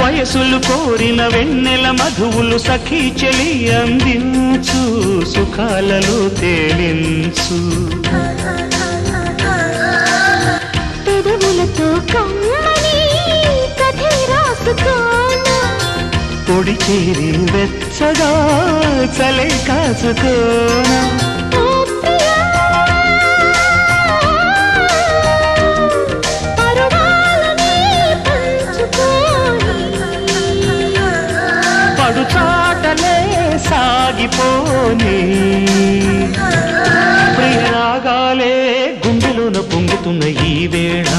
వయసులు కోరిన వెన్నెల మధువులు సఖీ చెలి అందించు సుఖాలలో తేలించు పెదవులతో కమ్మని కథే రాసుకోనా పొడి చేరి వెచ్చగా చలే కాసుకోనా పడుచాటలే సాగిపోని ప్రియరాగాలే గుండెలోన పొంగుతున్న ఈ వేళ